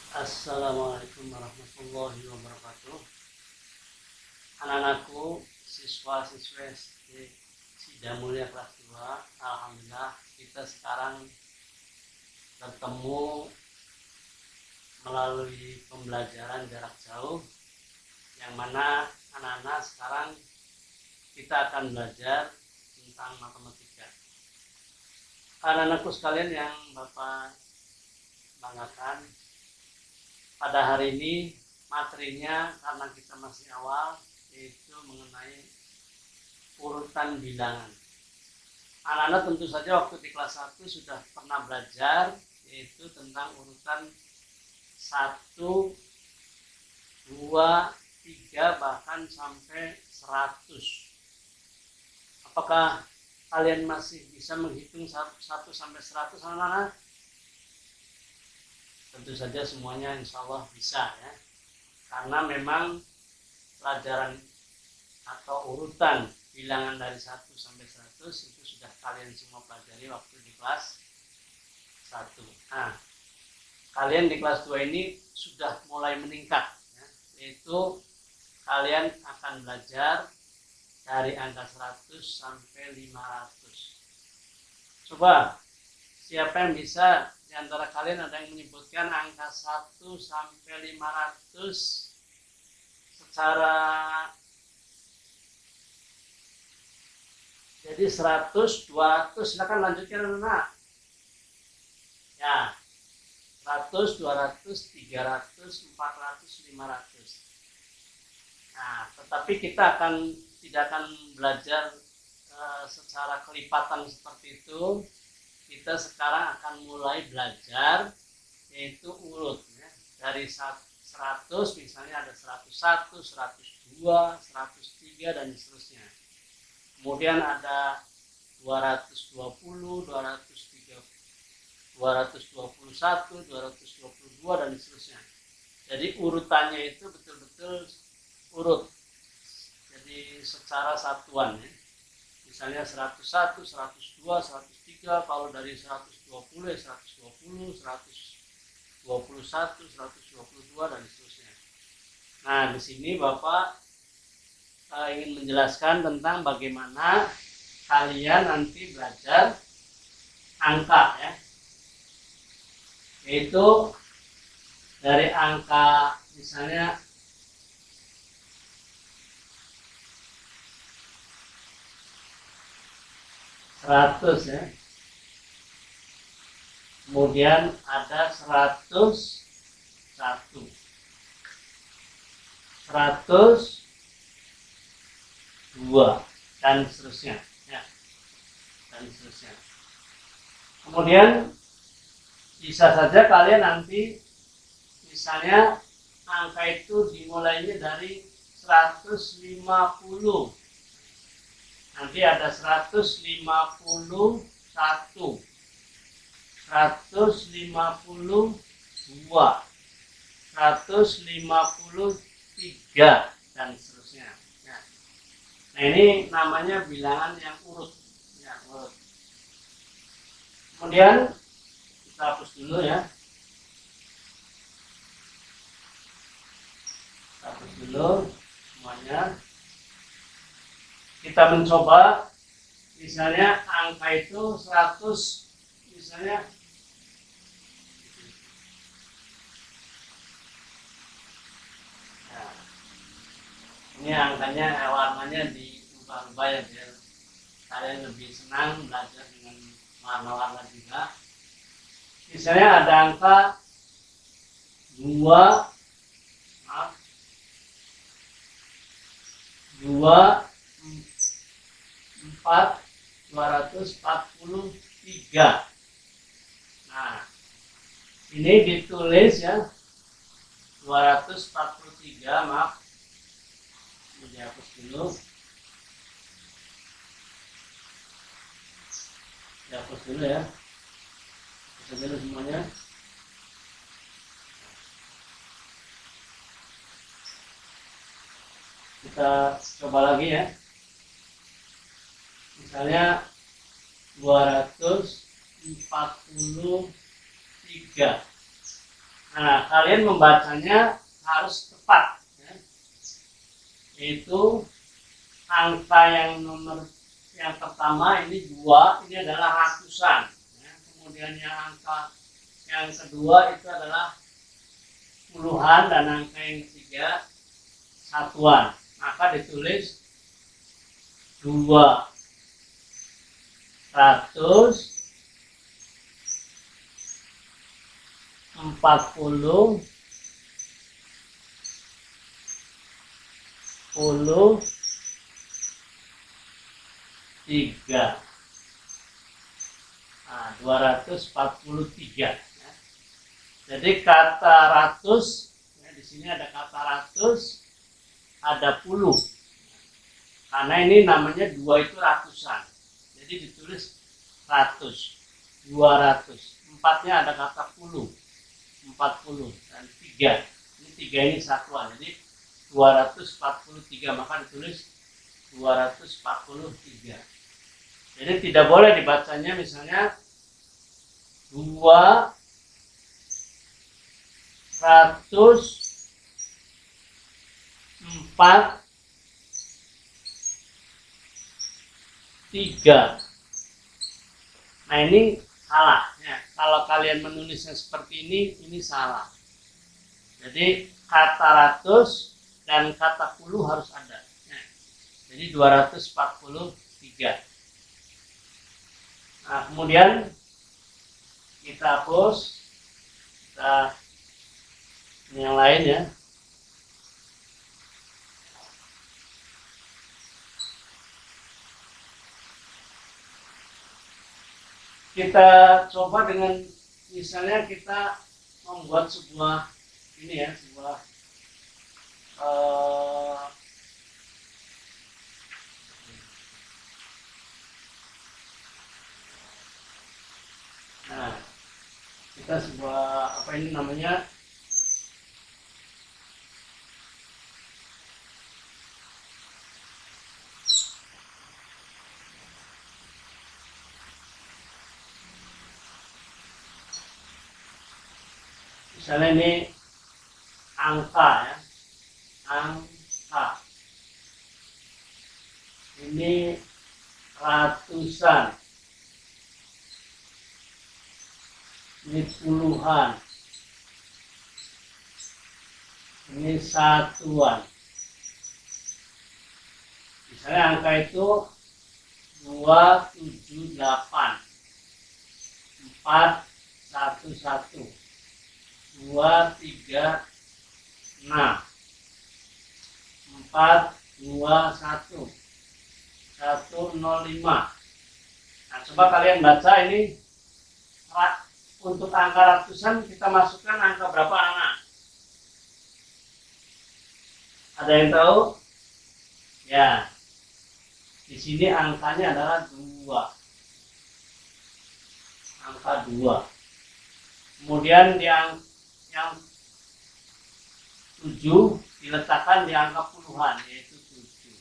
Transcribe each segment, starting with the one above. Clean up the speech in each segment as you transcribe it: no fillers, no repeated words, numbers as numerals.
Assalamualaikum warahmatullahi wabarakatuh. Anak-anakku, siswa-siswa SD Sidamulya kelas 2, alhamdulillah kita sekarang bertemu melalui pembelajaran jarak jauh, yang mana anak-anak sekarang kita akan belajar tentang matematika. Anak-anakku sekalian yang Bapak banggakan, pada hari ini materinya karena kita masih awal, yaitu mengenai urutan bilangan. Anak-anak tentu saja waktu di kelas 1 sudah pernah belajar, yaitu tentang urutan 1, 2, 3, bahkan sampai 100. Apakah kalian masih bisa menghitung 1 sampai 100, anak-anak? Tentu saja semuanya insya Allah bisa ya, karena memang pelajaran atau urutan bilangan dari 1 sampai 100 itu sudah kalian semua pelajari waktu di kelas 1. Nah, kalian di kelas 2 ini sudah mulai meningkat ya, yaitu kalian akan belajar dari angka 100 sampai 500. Coba, siapa yang bisa di antara kalian ada yang menyebutkan angka 1 sampai 500 secara jadi 100, 200, silakan lanjutkan anak. Ya, 100, 200, 300, 400, 500. Nah, tetapi kita tidak akan belajar secara kelipatan seperti itu. Kita sekarang akan mulai belajar yaitu urut ya. Dari 100 misalnya ada 101, 102, 103 dan seterusnya. Kemudian ada 220, 230, 221, 222 dan seterusnya. Jadi urutannya itu betul-betul urut. Jadi secara satuan ya. Misalnya 101, 102, 103, kalau dari 120 ya 120, 121, 122 dan seterusnya. Nah, di sini Bapak ingin menjelaskan tentang bagaimana kalian nanti belajar angka ya. Yaitu dari angka misalnya 100 ya. Kemudian ada 101, 102 dan seterusnya ya. Dan seterusnya. Kemudian bisa saja kalian nanti misalnya angka itu dimulainya dari 150. Nanti ada 151, 152, 153 dan seterusnya. Ya. Nah, ini namanya bilangan yang urut. Ya, urut. Kemudian kita hapus dulu ya. Kita hapus dulu semuanya. Kita mencoba misalnya angka itu 100 misalnya nah, ini angkanya warnanya diubah-ubah ya biar kalian lebih senang belajar dengan warna-warna juga. Misalnya ada angka 2 4, 243. Nah, ini ditulis ya 243, maaf. Ini dihapus dulu. Dihapus dulu ya. Hapus dulu semuanya. Kita coba lagi ya. Misalnya 243. Nah, kalian membacanya harus tepat, ya. Itu angka yang nomor yang pertama ini 2, ini adalah ratusan, ya. Kemudian yang angka yang kedua itu adalah puluhan, dan angka yang ketiga satuan. Maka ditulis 240 3. Nah, 243. Ya. Jadi kata ratus, ya, di sini ada kata ratus, ada puluh. Karena ini namanya 2 itu ratusan. Jadi ditulis ratus, 200. 4-nya ada kata puluh, 40, dan 3. Ini 3 ini satuan. Jadi 243, maka ditulis 243. Jadi tidak boleh dibacanya misalnya 243. Nah, ini salah ya. Kalau kalian menulisnya seperti ini salah. Jadi kata ratus dan kata puluh harus ada. Ya. Jadi 243. Nah, kemudian kita hapus, kita ini yang lain ya. Kita coba dengan misalnya kita membuat sebuah ini ya, sebuah nah, kita sebuah apa ini namanya, misalnya ini angka ya, angka ini ratusan, ini puluhan, ini satuan. Misalnya angka itu 278, 411, 236, 421, 105. Nah, coba kalian baca ini. Untuk angka ratusan kita masukkan angka berapa, anak? Ada yang tahu? Ya, di sini angkanya adalah 2. Angka 2. Kemudian yang 7 diletakkan di angka puluhan, yaitu 7.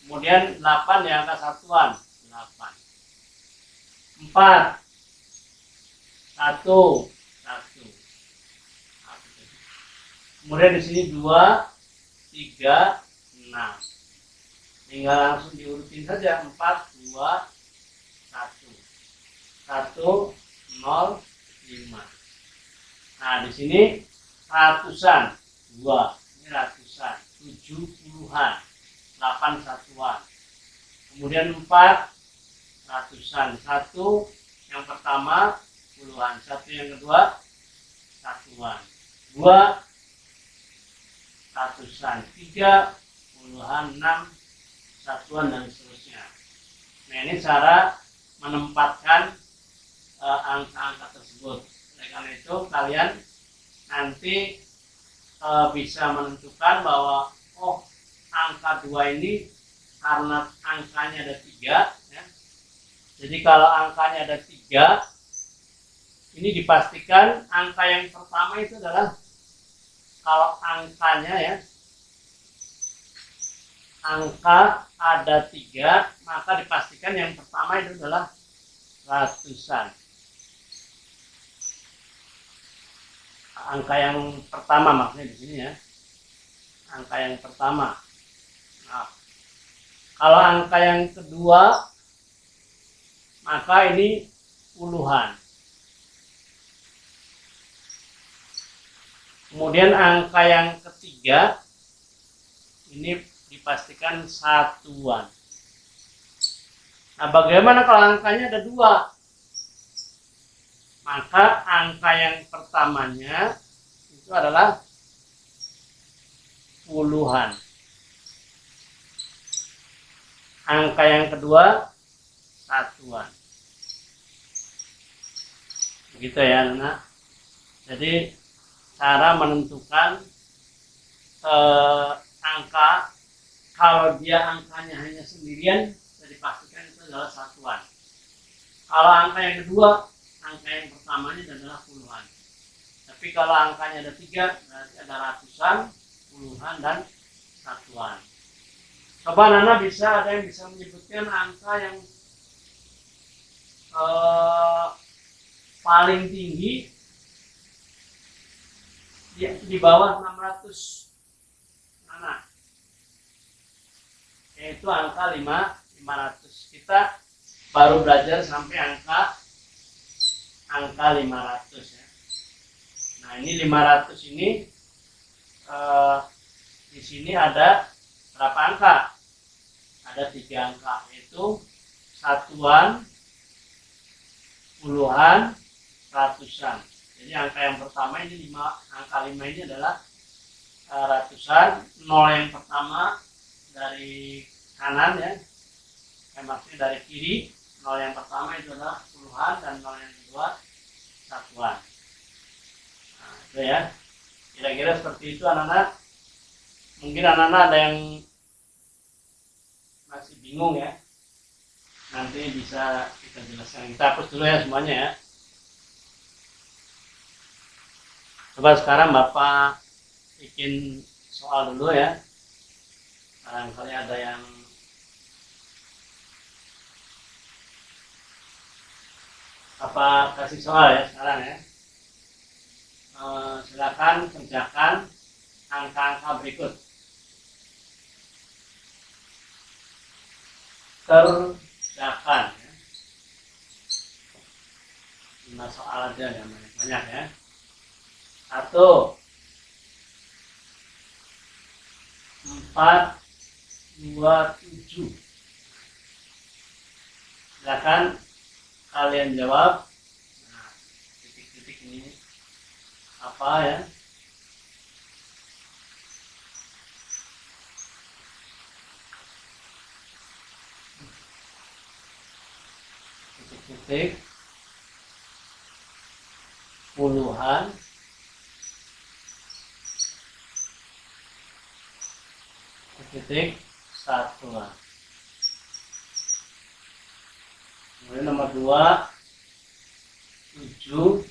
Kemudian 8 di angka satuan, 8. 4, 1. Kemudian di sini 2, 3, 6. Tinggal langsung diurutin saja, 4, 2, 1. 1, 0, 5. Nah, di sini ratusan, 2. Ini ratusan, 7 puluhan, 8 satuan. Kemudian 4 ratusan, 1 yang pertama puluhan, 1 yang kedua satuan, 2 ratusan, 3 puluhan, 6 satuan, dan seterusnya. Nah, ini cara menempatkan angka-angka tersebut. Oleh karena itu kalian nanti bisa menentukan bahwa angka 2 ini karena angkanya ada 3 ya. Jadi kalau angkanya ada 3, ini dipastikan angka yang pertama itu adalah, kalau angkanya ya, angka ada 3, maka dipastikan yang pertama itu adalah ratusan. angka yang pertama maksudnya di sini ya, angka yang pertama. Nah, kalau angka yang kedua maka ini puluhan. Kemudian angka yang ketiga ini dipastikan satuan. Nah, bagaimana kalau angkanya ada dua? Maka angka yang pertamanya itu adalah puluhan. Angka yang kedua satuan. Begitu ya, anak. Jadi cara menentukan angka, kalau dia angkanya hanya sendirian, bisa dipastikan itu adalah satuan. Kalau angka yang kedua, angka yang pertamanya adalah puluhan. Tapi kalau angkanya ada tiga, berarti ada ratusan, puluhan, dan satuan. Coba Nana ada yang bisa menyebutkan angka yang paling tinggi di bawah 600. Nana, yaitu angka 500. Kita baru belajar sampai angka 500 ya. Nah, ini 500 ini di sini ada berapa angka? Ada 3 angka, yaitu satuan, puluhan, ratusan. Jadi angka yang pertama ini angka 5 ini adalah ratusan. 0 yang pertama dari kanan ya, maksudnya dari kiri. 0 yang pertama itu adalah puluhan, dan 0 yang kedua satuan. Nah, itu ya, kira-kira seperti itu anak-anak. Mungkin anak-anak ada yang masih bingung ya, nanti bisa kita jelaskan. Kita hapus dulu ya semuanya ya. Coba sekarang Bapak bikin soal dulu ya. Barangkali ada yang kasih soal ya sekarang ya. Silakan kerjakan angka-angka berikut. Kerjakan ya. 5 soal aja ya, banyak ya. 1, 4, 2, 7. Silakan kalian jawab. Nah, titik-titik ini apa ya? Titik-titik, puluhan, titik, satuan. Kemudian nomor 2, 7.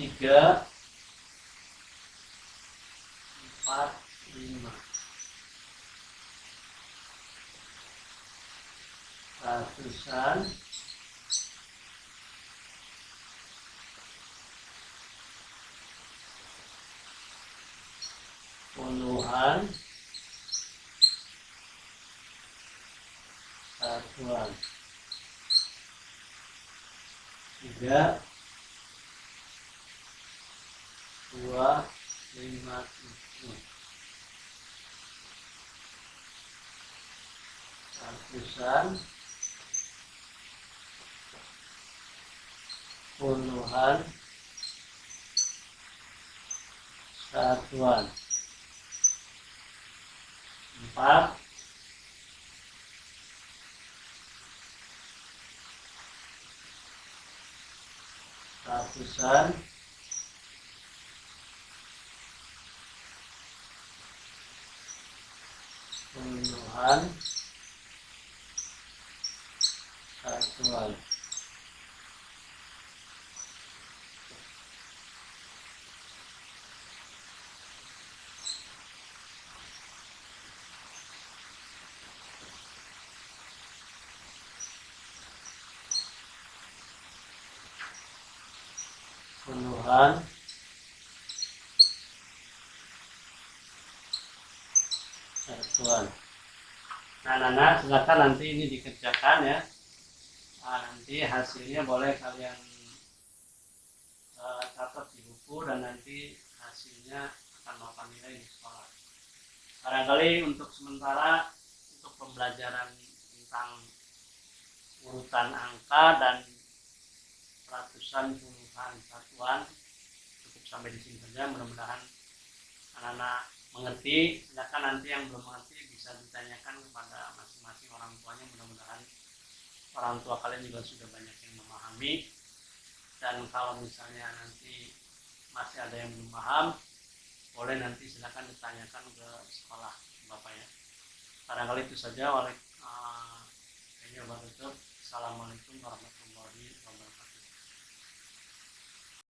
Tiga, 4, 5. Ratusan, puluhan, satuan. 3, 2, 5, 7. Ratusan, puluhan, satuan. 4, 5, ratusan, puluhan, satuan. Puluhan, satuan. Nah, Nana, silakan nanti ini dikerjakan ya. Nah, nanti hasilnya boleh kalian catat di buku dan nanti hasilnya akan Bapak nilai di sekolah. Barangkali untuk sementara untuk pembelajaran tentang urutan angka dan ratusan, puluhan, satuan cukup sampai di sini saja. Mudah-mudahan anak-anak mengerti. Silakan nanti yang belum mengerti bisa ditanyakan kepada masing-masing orang tuanya. Mudah-mudahan orang tua kalian juga sudah banyak yang memahami. Dan kalau misalnya nanti masih ada yang belum paham, boleh nanti silakan ditanyakan ke sekolah Bapak ya. Barangkali itu saja. Assalamualaikum warahmatullahi wabarakatuh.